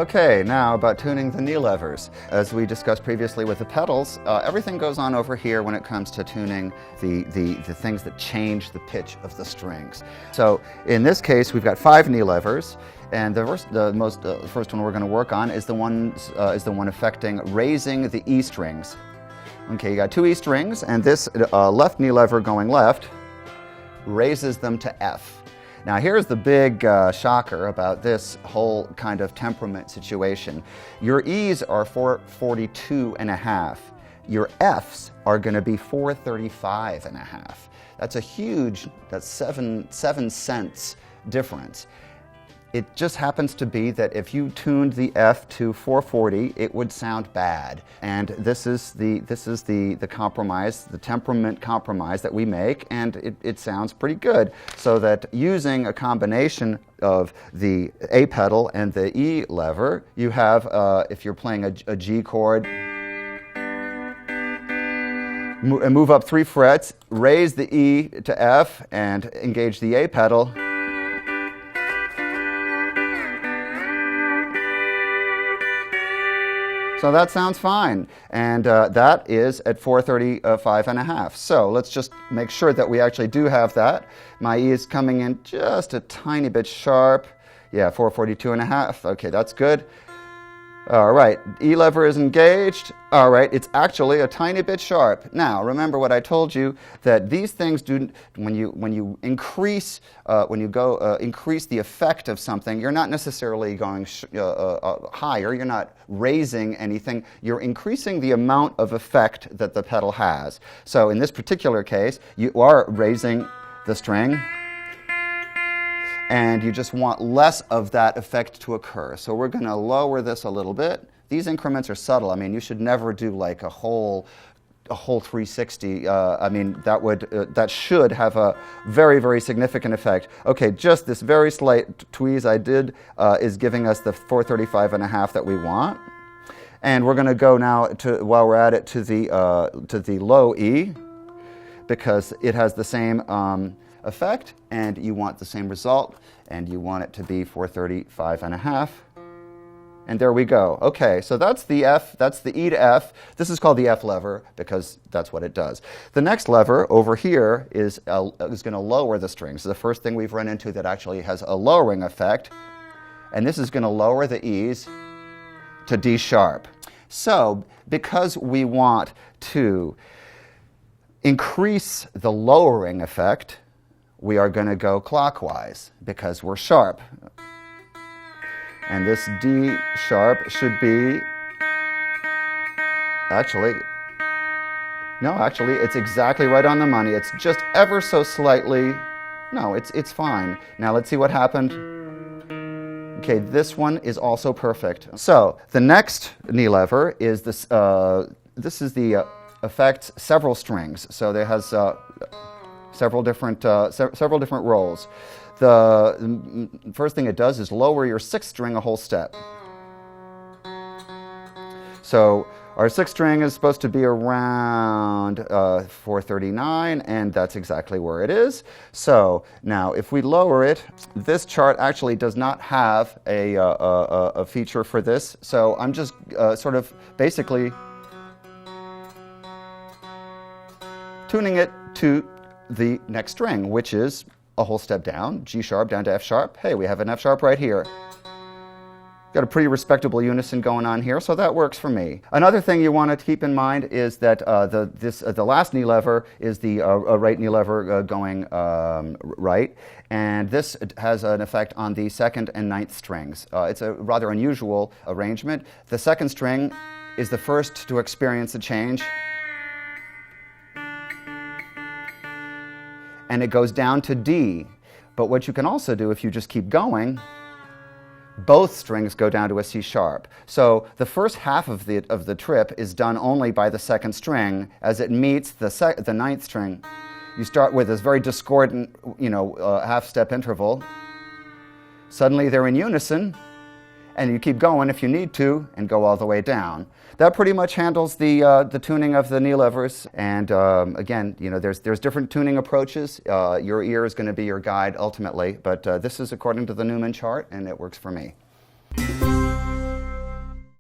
Okay, now about tuning the knee levers. As we discussed previously with the pedals, everything goes on over here when it comes to tuning the things that change the pitch of the strings. So in this case, we've got 5 knee levers, and the first one we're going to work on is the one affecting raising the E strings. Okay, you got 2 E strings, and this left knee lever going left raises them to F. Now here's the big shocker about this whole kind of temperament situation. Your E's are 442 and a half. Your F's are going to be 435 and a half. That's a huge, that's 7 cents difference. It just happens to be that if you tuned the F to 440, it would sound bad. And this is the compromise, the temperament compromise that we make, and it sounds pretty good. So that using a combination of the A pedal and the E lever, you have, if you're playing a G chord, move up 3 frets, raise the E to F, and engage the A pedal. So that sounds fine, and that is at 435 and a half. So let's just make sure that we actually do have that. My E is coming in just a tiny bit sharp. Yeah, 442 and a half. Okay, that's good. All right, E lever is engaged. All right, it's actually a tiny bit sharp. Now, remember what I told you, that these things do, when you increase, increase the effect of something, you're not necessarily going higher, you're not raising anything, you're increasing the amount of effect that the pedal has. So in this particular case, you are raising the string, and you just want less of that effect to occur. So we're going to lower this a little bit. These increments are subtle. I mean, you should never do like a whole 360. I mean, that should have a very, very significant effect. Okay, just this very slight tweeze I did is giving us the 435 and a half that we want. And we're going to go now, while we're at it, to the low E, because it has the same effect, and you want the same result, and you want it to be 435 and a half. And there we go. Okay, so that's the F, that's the E to F. This is called the F lever because that's what it does. The next lever over here is going to lower the strings. So the first thing we've run into that actually has a lowering effect, and this is going to lower the E's to D sharp. So because we want to increase the lowering effect, we are going to go clockwise because we're sharp. And this D sharp should be, actually, it's exactly right on the money. It's just ever so slightly, no, it's fine. Now let's see what happened. Okay, this one is also perfect. So the next knee lever is this, this is the affects several strings. So there has several different roles. The first thing it does is lower your 6th string a whole step. So our 6th string is supposed to be around 439, and that's exactly where it is. So now if we lower it, this chart actually does not have a feature for this. So I'm just sort of basically tuning it to the next string, which is a whole step down, G sharp down to F sharp. Hey, we have an F sharp right here. Got a pretty respectable unison going on here, so that works for me. Another thing you want to keep in mind is that the last knee lever is the right knee lever going right, and this has an effect on the 2nd and 9th strings. It's a rather unusual arrangement. The 2nd string is the first to experience a change, and it goes down to D. But what you can also do, if you just keep going, both strings go down to a C sharp. So the first half of the trip is done only by the 2nd string as it meets the 9th string. You start with this very discordant, half-step interval. Suddenly they're in unison, and you keep going if you need to, and go all the way down. That pretty much handles the tuning of the knee levers. And again, there's different tuning approaches. Your ear is going to be your guide ultimately, but this is according to the Newman chart, and it works for me.